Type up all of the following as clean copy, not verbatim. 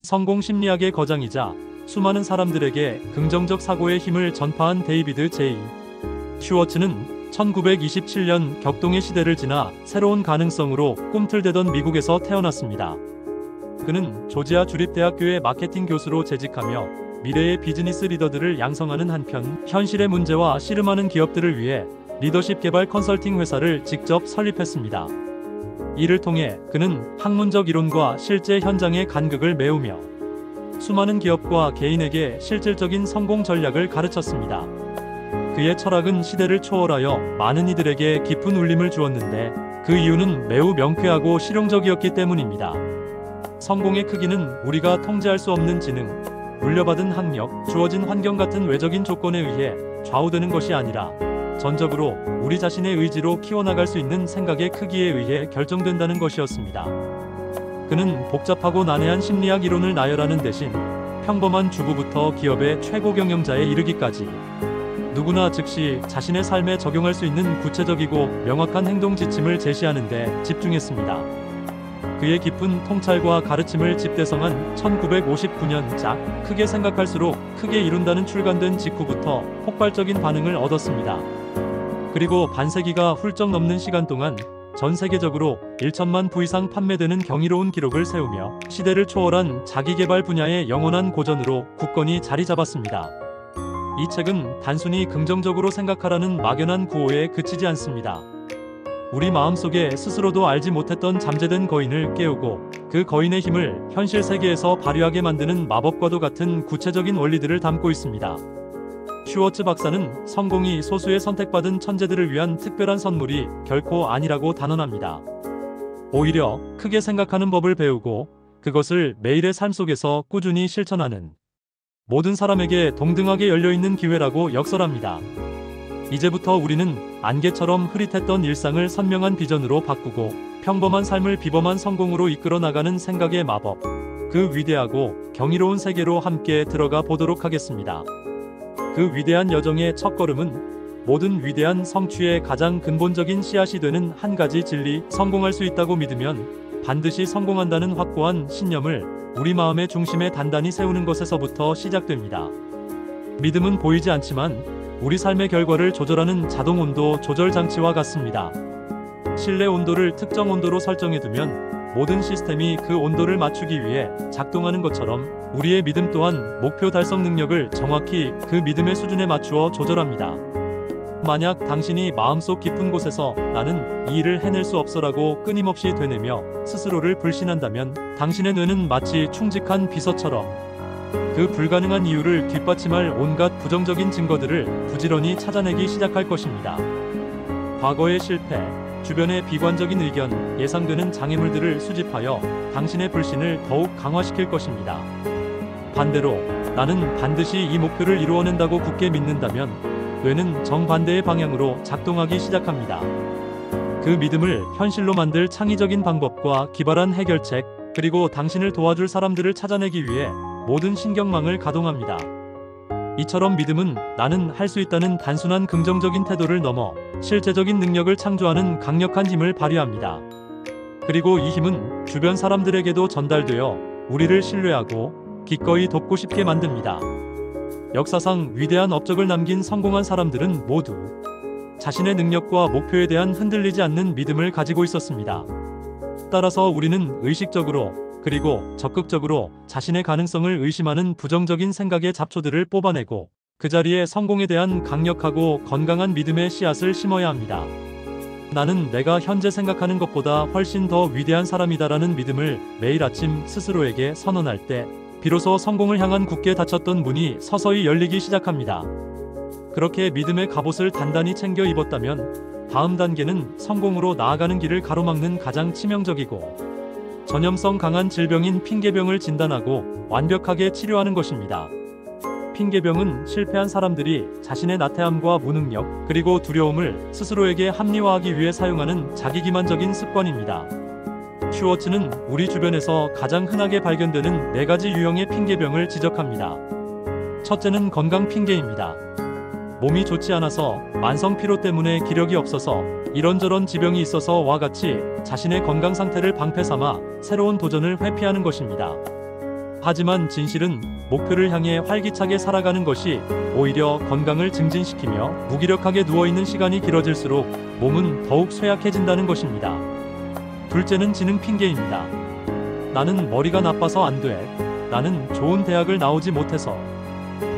성공 심리학의 거장이자 수많은 사람들에게 긍정적 사고의 힘을 전파한 데이비드 J. 슈워츠는 1927년 격동의 시대를 지나 새로운 가능성으로 꿈틀대던 미국에서 태어났습니다. 그는 조지아 주립대학교의 마케팅 교수로 재직하며 미래의 비즈니스 리더들을 양성하는 한편 현실의 문제와 씨름하는 기업들을 위해 리더십 개발 컨설팅 회사를 직접 설립했습니다. 이를 통해 그는 학문적 이론과 실제 현장의 간극을 메우며 수많은 기업과 개인에게 실질적인 성공 전략을 가르쳤습니다. 그의 철학은 시대를 초월하여 많은 이들에게 깊은 울림을 주었는데 그 이유는 매우 명쾌하고 실용적이었기 때문입니다. 성공의 크기는 우리가 통제할 수 없는 지능, 물려받은 학력, 주어진 환경 같은 외적인 조건에 의해 좌우되는 것이 아니라 전적으로 우리 자신의 의지로 키워나갈 수 있는 생각의 크기에 의해 결정된다는 것이었습니다. 그는 복잡하고 난해한 심리학 이론을 나열하는 대신 평범한 주부부터 기업의 최고 경영자에 이르기까지 누구나 즉시 자신의 삶에 적용할 수 있는 구체적이고 명확한 행동 지침을 제시하는 데 집중했습니다. 그의 깊은 통찰과 가르침을 집대성한 1959년작 크게 생각할수록 크게 이룬다는 출간된 직후부터 폭발적인 반응을 얻었습니다. 그리고 반세기가 훌쩍 넘는 시간 동안 전 세계적으로 1천만 부 이상 판매되는 경이로운 기록을 세우며 시대를 초월한 자기개발 분야의 영원한 고전으로 굳건히 자리 잡았습니다. 이 책은 단순히 긍정적으로 생각하라는 막연한 구호에 그치지 않습니다. 우리 마음속에 스스로도 알지 못했던 잠재된 거인을 깨우고 그 거인의 힘을 현실 세계에서 발휘하게 만드는 마법과도 같은 구체적인 원리들을 담고 있습니다. 슈워츠 박사는 성공이 소수의 선택받은 천재들을 위한 특별한 선물이 결코 아니라고 단언합니다. 오히려 크게 생각하는 법을 배우고 그것을 매일의 삶 속에서 꾸준히 실천하는 모든 사람에게 동등하게 열려있는 기회라고 역설합니다. 이제부터 우리는 안개처럼 흐릿했던 일상을 선명한 비전으로 바꾸고 평범한 삶을 비범한 성공으로 이끌어 나가는 생각의 마법, 그 위대하고 경이로운 세계로 함께 들어가 보도록 하겠습니다. 그 위대한 여정의 첫걸음은 모든 위대한 성취의 가장 근본적인 씨앗이 되는 한 가지 진리, 성공할 수 있다고 믿으면 반드시 성공한다는 확고한 신념을 우리 마음의 중심에 단단히 세우는 것에서부터 시작됩니다. 믿음은 보이지 않지만 우리 삶의 결과를 조절하는 자동 온도 조절 장치와 같습니다. 실내 온도를 특정 온도로 설정해두면 모든 시스템이 그 온도를 맞추기 위해 작동하는 것처럼 우리의 믿음 또한 목표 달성 능력을 정확히 그 믿음의 수준에 맞추어 조절합니다. 만약 당신이 마음속 깊은 곳에서 나는 이 일을 해낼 수 없어라고 끊임없이 되뇌며 스스로를 불신한다면 당신의 뇌는 마치 충직한 비서처럼 그 불가능한 이유를 뒷받침할 온갖 부정적인 증거들을 부지런히 찾아내기 시작할 것입니다. 과거의 실패, 주변의 비관적인 의견, 예상되는 장애물들을 수집하여 당신의 불신을 더욱 강화시킬 것입니다. 반대로 나는 반드시 이 목표를 이루어낸다고 굳게 믿는다면 뇌는 정반대의 방향으로 작동하기 시작합니다. 그 믿음을 현실로 만들 창의적인 방법과 기발한 해결책, 그리고 당신을 도와줄 사람들을 찾아내기 위해 모든 신경망을 가동합니다. 이처럼 믿음은 나는 할 수 있다는 단순한 긍정적인 태도를 넘어 실제적인 능력을 창조하는 강력한 힘을 발휘합니다. 그리고 이 힘은 주변 사람들에게도 전달되어 우리를 신뢰하고 기꺼이 돕고 싶게 만듭니다. 역사상 위대한 업적을 남긴 성공한 사람들은 모두 자신의 능력과 목표에 대한 흔들리지 않는 믿음을 가지고 있었습니다. 따라서 우리는 의식적으로 그리고 적극적으로 자신의 가능성을 의심하는 부정적인 생각의 잡초들을 뽑아내고 그 자리에 성공에 대한 강력하고 건강한 믿음의 씨앗을 심어야 합니다. 나는 내가 현재 생각하는 것보다 훨씬 더 위대한 사람이다라는 믿음을 매일 아침 스스로에게 선언할 때 비로소 성공을 향한 굳게 닫혔던 문이 서서히 열리기 시작합니다. 그렇게 믿음의 갑옷을 단단히 챙겨 입었다면 다음 단계는 성공으로 나아가는 길을 가로막는 가장 치명적이고 전염성 강한 질병인 핑계병을 진단하고 완벽하게 치료하는 것입니다. 핑계병은 실패한 사람들이 자신의 나태함과 무능력, 그리고 두려움을 스스로에게 합리화하기 위해 사용하는 자기기만적인 습관입니다. 슈워츠는 우리 주변에서 가장 흔하게 발견되는 4가지 유형의 핑계병을 지적합니다. 첫째는 건강 핑계입니다. 몸이 좋지 않아서, 만성 피로 때문에 기력이 없어서, 이런저런 지병이 있어서와 같이 자신의 건강 상태를 방패 삼아 새로운 도전을 회피하는 것입니다. 하지만 진실은 목표를 향해 활기차게 살아가는 것이 오히려 건강을 증진시키며 무기력하게 누워있는 시간이 길어질수록 몸은 더욱 쇠약해진다는 것입니다. 둘째는 지능 핑계입니다. 나는 머리가 나빠서 안 돼. 나는 좋은 대학을 나오지 못해서.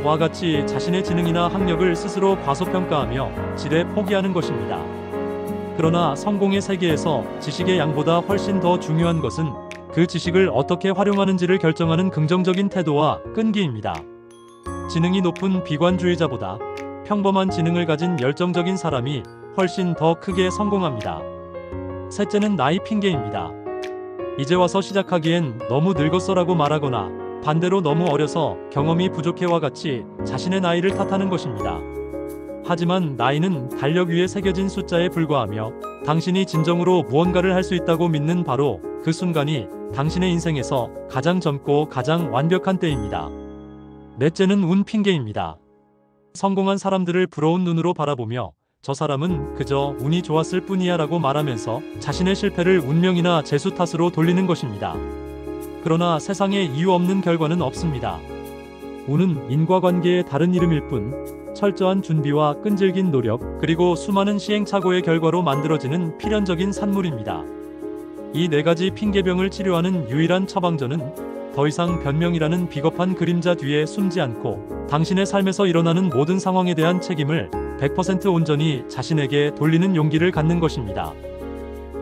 와 같이 자신의 지능이나 학력을 스스로 과소평가하며 지레 포기하는 것입니다. 그러나 성공의 세계에서 지식의 양보다 훨씬 더 중요한 것은 그 지식을 어떻게 활용하는지를 결정하는 긍정적인 태도와 끈기입니다. 지능이 높은 비관주의자보다 평범한 지능을 가진 열정적인 사람이 훨씬 더 크게 성공합니다. 셋째는 나이 핑계입니다. 이제 와서 시작하기엔 너무 늙었어라고 말하거나 반대로 너무 어려서 경험이 부족해와 같이 자신의 나이를 탓하는 것입니다. 하지만 나이는 달력 위에 새겨진 숫자에 불과하며 당신이 진정으로 무언가를 할 수 있다고 믿는 바로 그 순간이 당신의 인생에서 가장 젊고 가장 완벽한 때입니다. 넷째는 운 핑계입니다. 성공한 사람들을 부러운 눈으로 바라보며 저 사람은 그저 운이 좋았을 뿐이야 라고 말하면서 자신의 실패를 운명이나 재수 탓으로 돌리는 것입니다. 그러나 세상에 이유 없는 결과는 없습니다. 운은 인과관계의 다른 이름일 뿐 철저한 준비와 끈질긴 노력 그리고 수많은 시행착오의 결과로 만들어지는 필연적인 산물입니다. 이 네 가지 핑계병을 치료하는 유일한 처방전은 더 이상 변명이라는 비겁한 그림자 뒤에 숨지 않고 당신의 삶에서 일어나는 모든 상황에 대한 책임을 100% 온전히 자신에게 돌리는 용기를 갖는 것입니다.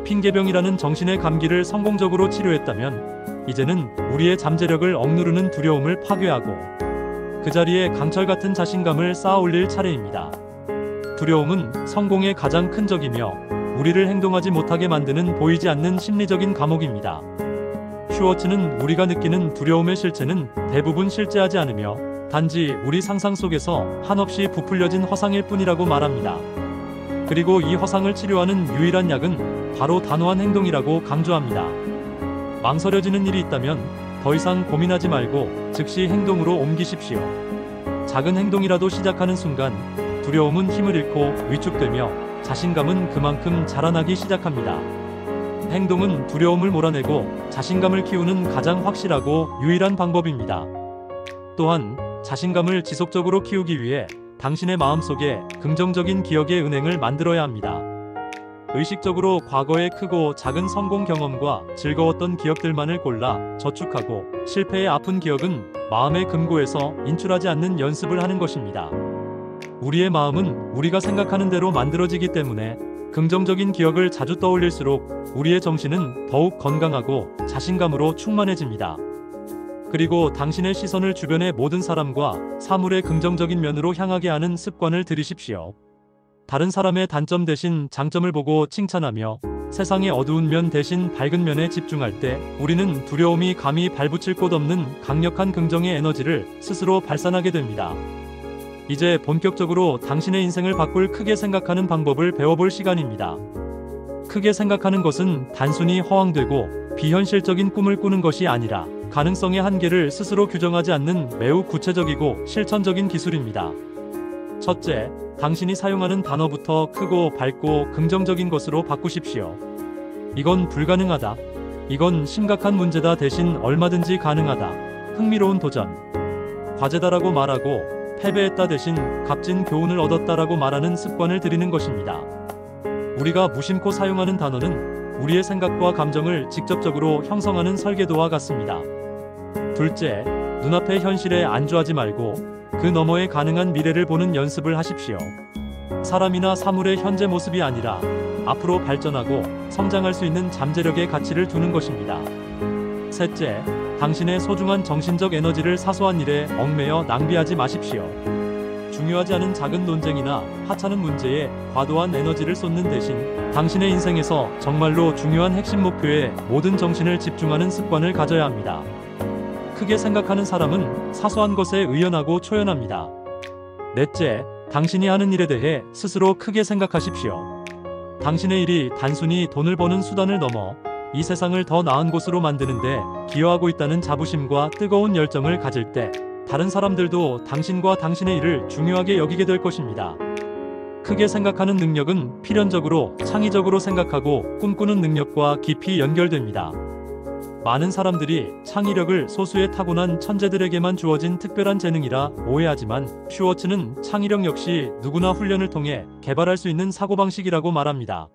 핑계병이라는 정신의 감기를 성공적으로 치료했다면 이제는 우리의 잠재력을 억누르는 두려움을 파괴하고 그 자리에 강철같은 자신감을 쌓아 올릴 차례입니다. 두려움은 성공의 가장 큰 적이며 우리를 행동하지 못하게 만드는 보이지 않는 심리적인 감옥입니다. 슈워츠는 우리가 느끼는 두려움의 실체는 대부분 실제하지 않으며 단지 우리 상상 속에서 한없이 부풀려진 허상일 뿐이라고 말합니다. 그리고 이 허상을 치료하는 유일한 약은 바로 단호한 행동이라고 강조합니다. 망설여지는 일이 있다면 더 이상 고민하지 말고 즉시 행동으로 옮기십시오. 작은 행동이라도 시작하는 순간 두려움은 힘을 잃고 위축되며 자신감은 그만큼 자라나기 시작합니다. 행동은 두려움을 몰아내고 자신감을 키우는 가장 확실하고 유일한 방법입니다. 또한 자신감을 지속적으로 키우기 위해 당신의 마음속에 긍정적인 기억의 은행을 만들어야 합니다. 의식적으로 과거의 크고 작은 성공 경험과 즐거웠던 기억들만을 골라 저축하고 실패의 아픈 기억은 마음의 금고에서 인출하지 않는 연습을 하는 것입니다. 우리의 마음은 우리가 생각하는 대로 만들어지기 때문에 긍정적인 기억을 자주 떠올릴수록 우리의 정신은 더욱 건강하고 자신감으로 충만해집니다. 그리고 당신의 시선을 주변의 모든 사람과 사물의 긍정적인 면으로 향하게 하는 습관을 들이십시오. 다른 사람의 단점 대신 장점을 보고 칭찬하며 세상의 어두운 면 대신 밝은 면에 집중할 때 우리는 두려움이 감히 발붙일 곳 없는 강력한 긍정의 에너지를 스스로 발산하게 됩니다. 이제 본격적으로 당신의 인생을 바꿀 크게 생각하는 방법을 배워볼 시간입니다. 크게 생각하는 것은 단순히 허황되고 비현실적인 꿈을 꾸는 것이 아니라 가능성의 한계를 스스로 규정하지 않는 매우 구체적이고 실천적인 기술입니다. 첫째, 당신이 사용하는 단어부터 크고 밝고 긍정적인 것으로 바꾸십시오. 이건 불가능하다. 이건 심각한 문제다 대신 얼마든지 가능하다. 흥미로운 도전. 과제다라고 말하고 패배했다 대신 값진 교훈을 얻었다라고 말하는 습관을 들이는 것입니다. 우리가 무심코 사용하는 단어는 우리의 생각과 감정을 직접적으로 형성하는 설계도와 같습니다. 둘째, 눈앞의 현실에 안주하지 말고 그 너머의 가능한 미래를 보는 연습을 하십시오. 사람이나 사물의 현재 모습이 아니라 앞으로 발전하고 성장할 수 있는 잠재력의 가치를 두는 것입니다. 셋째, 당신의 소중한 정신적 에너지를 사소한 일에 얽매여 낭비하지 마십시오. 중요하지 않은 작은 논쟁이나 하찮은 문제에 과도한 에너지를 쏟는 대신 당신의 인생에서 정말로 중요한 핵심 목표에 모든 정신을 집중하는 습관을 가져야 합니다. 크게 생각하는 사람은 사소한 것에 의연하고 초연합니다. 넷째, 당신이 하는 일에 대해 스스로 크게 생각하십시오. 당신의 일이 단순히 돈을 버는 수단을 넘어 이 세상을 더 나은 곳으로 만드는데 기여하고 있다는 자부심과 뜨거운 열정을 가질 때 다른 사람들도 당신과 당신의 일을 중요하게 여기게 될 것입니다. 크게 생각하는 능력은 필연적으로 창의적으로 생각하고 꿈꾸는 능력과 깊이 연결됩니다. 많은 사람들이 창의력을 소수의 타고난 천재들에게만 주어진 특별한 재능이라 오해하지만 슈워츠는 창의력 역시 누구나 훈련을 통해 개발할 수 있는 사고방식이라고 말합니다.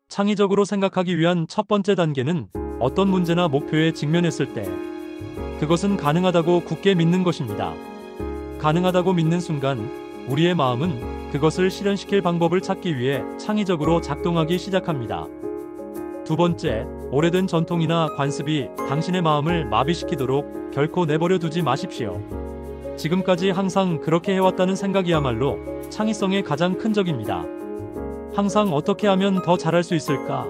창의적으로 생각하기 위한 첫 번째 단계는 어떤 문제나 목표에 직면했을 때 그것은 가능하다고 굳게 믿는 것입니다. 가능하다고 믿는 순간 우리의 마음은 그것을 실현시킬 방법을 찾기 위해 창의적으로 작동하기 시작합니다. 두 번째, 오래된 전통이나 관습이 당신의 마음을 마비시키도록 결코 내버려 두지 마십시오. 지금까지 항상 그렇게 해왔다는 생각이야말로 창의성의 가장 큰 적입니다. 항상 어떻게 하면 더 잘할 수 있을까?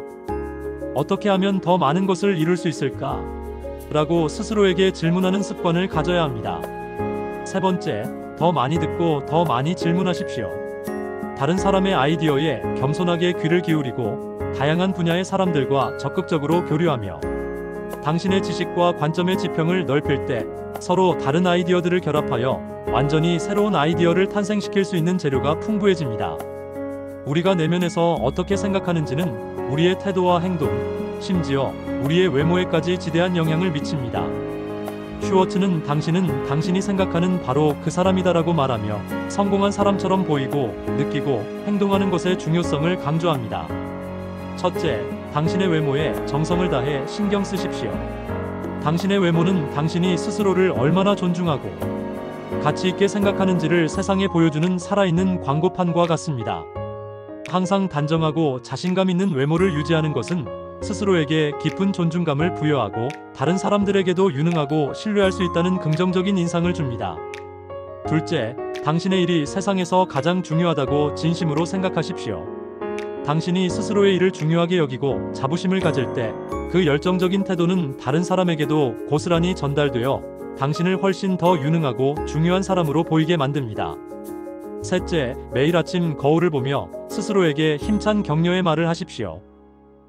어떻게 하면 더 많은 것을 이룰 수 있을까? 라고 스스로에게 질문하는 습관을 가져야 합니다. 세 번째, 더 많이 듣고 더 많이 질문하십시오. 다른 사람의 아이디어에 겸손하게 귀를 기울이고 다양한 분야의 사람들과 적극적으로 교류하며 당신의 지식과 관점의 지평을 넓힐 때 서로 다른 아이디어들을 결합하여 완전히 새로운 아이디어를 탄생시킬 수 있는 재료가 풍부해집니다. 우리가 내면에서 어떻게 생각하는지는 우리의 태도와 행동, 심지어 우리의 외모에까지 지대한 영향을 미칩니다. 슈워츠는 당신은 당신이 생각하는 바로 그 사람이다라고 말하며 성공한 사람처럼 보이고 느끼고 행동하는 것의 중요성을 강조합니다. 첫째, 당신의 외모에 정성을 다해 신경 쓰십시오. 당신의 외모는 당신이 스스로를 얼마나 존중하고 가치 있게 생각하는지를 세상에 보여주는 살아있는 광고판과 같습니다. 항상 단정하고 자신감 있는 외모를 유지하는 것은 스스로에게 깊은 존중감을 부여하고 다른 사람들에게도 유능하고 신뢰할 수 있다는 긍정적인 인상을 줍니다. 둘째, 당신의 일이 세상에서 가장 중요하다고 진심으로 생각하십시오. 당신이 스스로의 일을 중요하게 여기고 자부심을 가질 때 그 열정적인 태도는 다른 사람에게도 고스란히 전달되어 당신을 훨씬 더 유능하고 중요한 사람으로 보이게 만듭니다. 셋째, 매일 아침 거울을 보며 스스로에게 힘찬 격려의 말을 하십시오.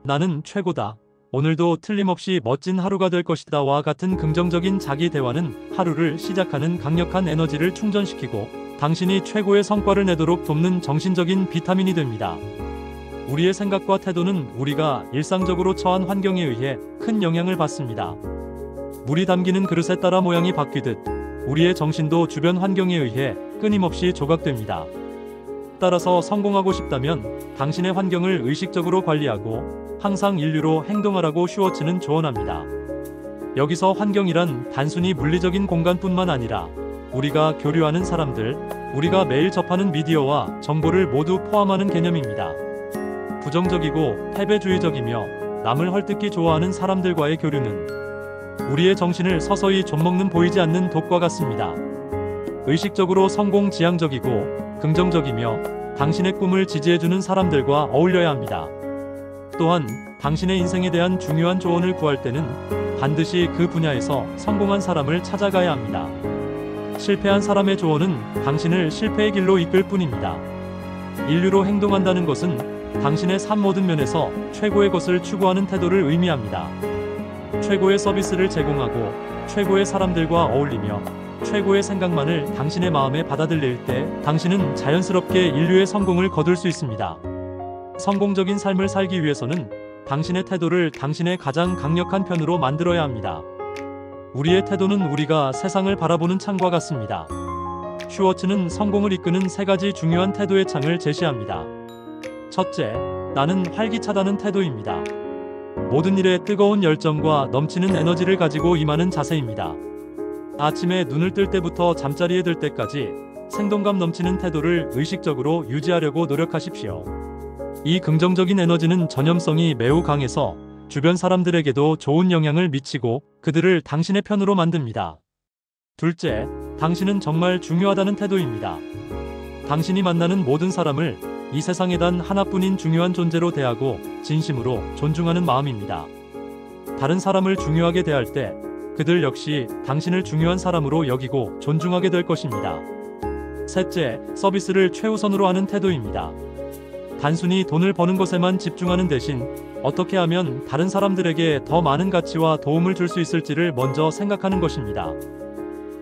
나는 최고다. 오늘도 틀림없이 멋진 하루가 될 것이다와 같은 긍정적인 자기 대화는 하루를 시작하는 강력한 에너지를 충전시키고 당신이 최고의 성과를 내도록 돕는 정신적인 비타민이 됩니다. 우리의 생각과 태도는 우리가 일상적으로 처한 환경에 의해 큰 영향을 받습니다. 물이 담기는 그릇에 따라 모양이 바뀌듯 우리의 정신도 주변 환경에 의해 끊임없이 조각됩니다. 따라서 성공하고 싶다면 당신의 환경을 의식적으로 관리하고 항상 인류로 행동하라고 슈워츠는 조언합니다. 여기서 환경이란 단순히 물리적인 공간뿐만 아니라 우리가 교류하는 사람들, 우리가 매일 접하는 미디어와 정보를 모두 포함하는 개념입니다. 부정적이고 패배주의적이며 남을 헐뜯기 좋아하는 사람들과의 교류는 우리의 정신을 서서히 좀먹는 보이지 않는 독과 같습니다. 의식적으로 성공 지향적이고 긍정적이며 당신의 꿈을 지지해주는 사람들과 어울려야 합니다. 또한 당신의 인생에 대한 중요한 조언을 구할 때는 반드시 그 분야에서 성공한 사람을 찾아가야 합니다. 실패한 사람의 조언은 당신을 실패의 길로 이끌 뿐입니다. 인류로 행동한다는 것은 당신의 삶 모든 면에서 최고의 것을 추구하는 태도를 의미합니다. 최고의 서비스를 제공하고 최고의 사람들과 어울리며 최고의 생각만을 당신의 마음에 받아들일 때 당신은 자연스럽게 인류의 성공을 거둘 수 있습니다. 성공적인 삶을 살기 위해서는 당신의 태도를 당신의 가장 강력한 편으로 만들어야 합니다. 우리의 태도는 우리가 세상을 바라보는 창과 같습니다. 슈워츠는 성공을 이끄는 세 가지 중요한 태도의 창을 제시합니다. 첫째, 나는 활기차다는 태도입니다. 모든 일에 뜨거운 열정과 넘치는 에너지를 가지고 임하는 자세입니다. 아침에 눈을 뜰 때부터 잠자리에 들 때까지 생동감 넘치는 태도를 의식적으로 유지하려고 노력하십시오. 이 긍정적인 에너지는 전염성이 매우 강해서 주변 사람들에게도 좋은 영향을 미치고 그들을 당신의 편으로 만듭니다. 둘째, 당신은 정말 중요하다는 태도입니다. 당신이 만나는 모든 사람을 이 세상에 단 하나뿐인 중요한 존재로 대하고 진심으로 존중하는 마음입니다. 다른 사람을 중요하게 대할 때 그들 역시 당신을 중요한 사람으로 여기고 존중하게 될 것입니다. 셋째, 서비스를 최우선으로 하는 태도입니다. 단순히 돈을 버는 것에만 집중하는 대신 어떻게 하면 다른 사람들에게 더 많은 가치와 도움을 줄 수 있을지를 먼저 생각하는 것입니다.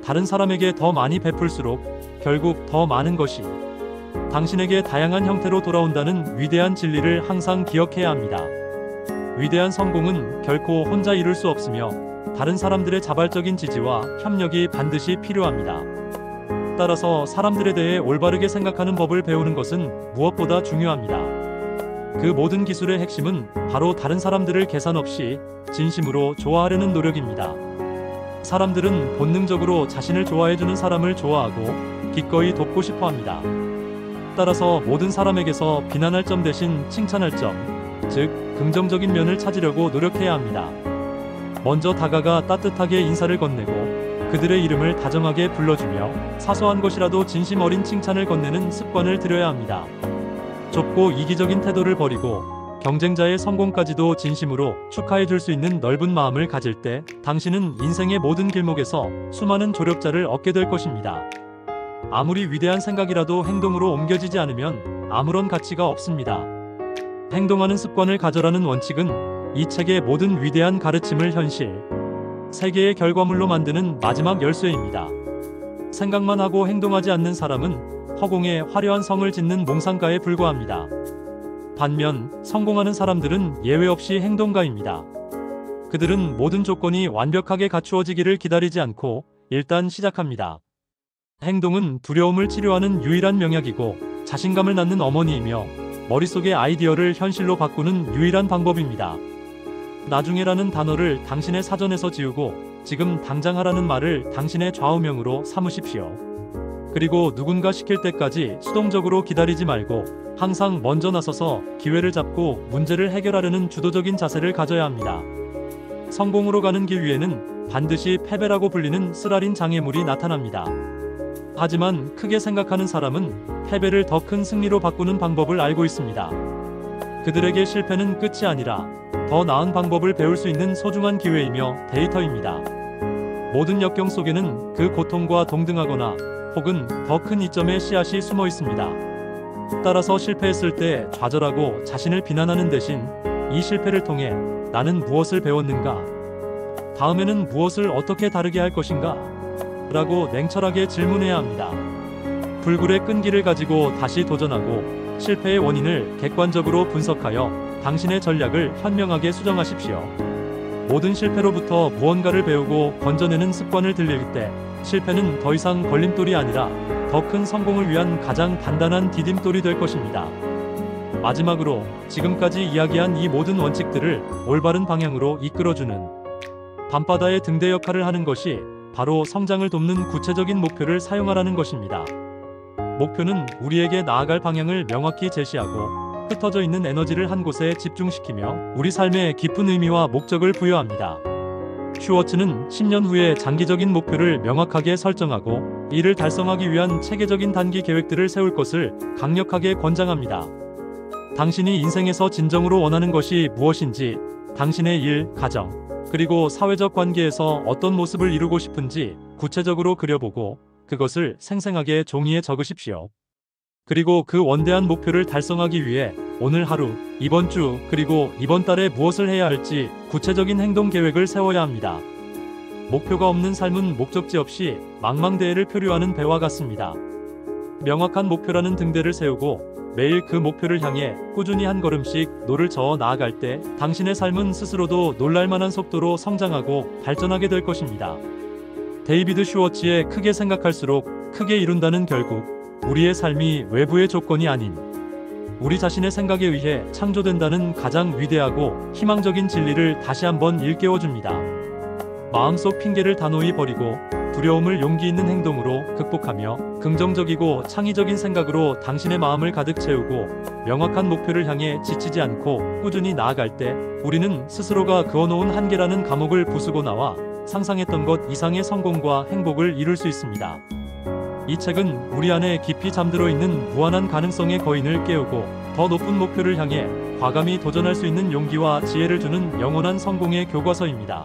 다른 사람에게 더 많이 베풀수록 결국 더 많은 것이 당신에게 다양한 형태로 돌아온다는 위대한 진리를 항상 기억해야 합니다. 위대한 성공은 결코 혼자 이룰 수 없으며 다른 사람들의 자발적인 지지와 협력이 반드시 필요합니다. 따라서 사람들에 대해 올바르게 생각하는 법을 배우는 것은 무엇보다 중요합니다. 그 모든 기술의 핵심은 바로 다른 사람들을 계산 없이 진심으로 좋아하려는 노력입니다. 사람들은 본능적으로 자신을 좋아해주는 사람을 좋아하고 기꺼이 돕고 싶어 합니다. 따라서 모든 사람에게서 비난할 점 대신 칭찬할 점, 즉 긍정적인 면을 찾으려고 노력해야 합니다. 먼저 다가가 따뜻하게 인사를 건네고 그들의 이름을 다정하게 불러주며 사소한 것이라도 진심 어린 칭찬을 건네는 습관을 들여야 합니다. 좁고 이기적인 태도를 버리고 경쟁자의 성공까지도 진심으로 축하해 줄 수 있는 넓은 마음을 가질 때 당신은 인생의 모든 길목에서 수많은 조력자를 얻게 될 것입니다. 아무리 위대한 생각이라도 행동으로 옮겨지지 않으면 아무런 가치가 없습니다. 행동하는 습관을 가져라는 원칙은 이 책의 모든 위대한 가르침을 현실, 세계의 결과물로 만드는 마지막 열쇠입니다. 생각만 하고 행동하지 않는 사람은 허공에 화려한 성을 짓는 몽상가에 불과합니다. 반면 성공하는 사람들은 예외 없이 행동가입니다. 그들은 모든 조건이 완벽하게 갖추어지기를 기다리지 않고 일단 시작합니다. 행동은 두려움을 치료하는 유일한 명약이고 자신감을 낳는 어머니이며 머릿속의 아이디어를 현실로 바꾸는 유일한 방법입니다. 나중에라는 단어를 당신의 사전에서 지우고 지금 당장 하라는 말을 당신의 좌우명으로 삼으십시오. 그리고 누군가 시킬 때까지 수동적으로 기다리지 말고 항상 먼저 나서서 기회를 잡고 문제를 해결하려는 주도적인 자세를 가져야 합니다. 성공으로 가는 길 위에는 반드시 패배라고 불리는 쓰라린 장애물이 나타납니다. 하지만 크게 생각하는 사람은 패배를 더 큰 승리로 바꾸는 방법을 알고 있습니다. 그들에게 실패는 끝이 아니라 더 나은 방법을 배울 수 있는 소중한 기회이며 데이터입니다. 모든 역경 속에는 그 고통과 동등하거나 혹은 더 큰 이점의 씨앗이 숨어 있습니다. 따라서 실패했을 때 좌절하고 자신을 비난하는 대신 이 실패를 통해 나는 무엇을 배웠는가? 다음에는 무엇을 어떻게 다르게 할 것인가? 라고 냉철하게 질문해야 합니다. 불굴의 끈기를 가지고 다시 도전하고 실패의 원인을 객관적으로 분석하여 당신의 전략을 현명하게 수정하십시오. 모든 실패로부터 무언가를 배우고 건져내는 습관을 들일 때 실패는 더 이상 걸림돌이 아니라 더 큰 성공을 위한 가장 단단한 디딤돌이 될 것입니다. 마지막으로 지금까지 이야기한 이 모든 원칙들을 올바른 방향으로 이끌어주는 밤바다의 등대 역할을 하는 것이 바로 성장을 돕는 구체적인 목표를 사용하라는 것입니다. 목표는 우리에게 나아갈 방향을 명확히 제시하고 흩어져 있는 에너지를 한 곳에 집중시키며 우리 삶에 깊은 의미와 목적을 부여합니다. 슈워츠는 10년 후에 장기적인 목표를 명확하게 설정하고 이를 달성하기 위한 체계적인 단기 계획들을 세울 것을 강력하게 권장합니다. 당신이 인생에서 진정으로 원하는 것이 무엇인지, 당신의 일, 가정, 그리고 사회적 관계에서 어떤 모습을 이루고 싶은지 구체적으로 그려보고 그것을 생생하게 종이에 적으십시오. 그리고 그 원대한 목표를 달성하기 위해 오늘 하루, 이번 주, 그리고 이번 달에 무엇을 해야 할지 구체적인 행동 계획을 세워야 합니다. 목표가 없는 삶은 목적지 없이 망망대해를 표류하는 배와 같습니다. 명확한 목표라는 등대를 세우고 매일 그 목표를 향해 꾸준히 한 걸음씩 노를 저어 나아갈 때 당신의 삶은 스스로도 놀랄만한 속도로 성장하고 발전하게 될 것입니다. 데이비드 슈워츠의 크게 생각할수록 크게 이룬다는 결국 우리의 삶이 외부의 조건이 아닌 우리 자신의 생각에 의해 창조된다는 가장 위대하고 희망적인 진리를 다시 한번 일깨워줍니다. 마음속 핑계를 단호히 버리고 두려움을 용기 있는 행동으로 극복하며 긍정적이고 창의적인 생각으로 당신의 마음을 가득 채우고 명확한 목표를 향해 지치지 않고 꾸준히 나아갈 때 우리는 스스로가 그어놓은 한계라는 감옥을 부수고 나와 상상했던 것 이상의 성공과 행복을 이룰 수 있습니다. 이 책은 우리 안에 깊이 잠들어 있는 무한한 가능성의 거인을 깨우고 더 높은 목표를 향해 과감히 도전할 수 있는 용기와 지혜를 주는 영원한 성공의 교과서입니다.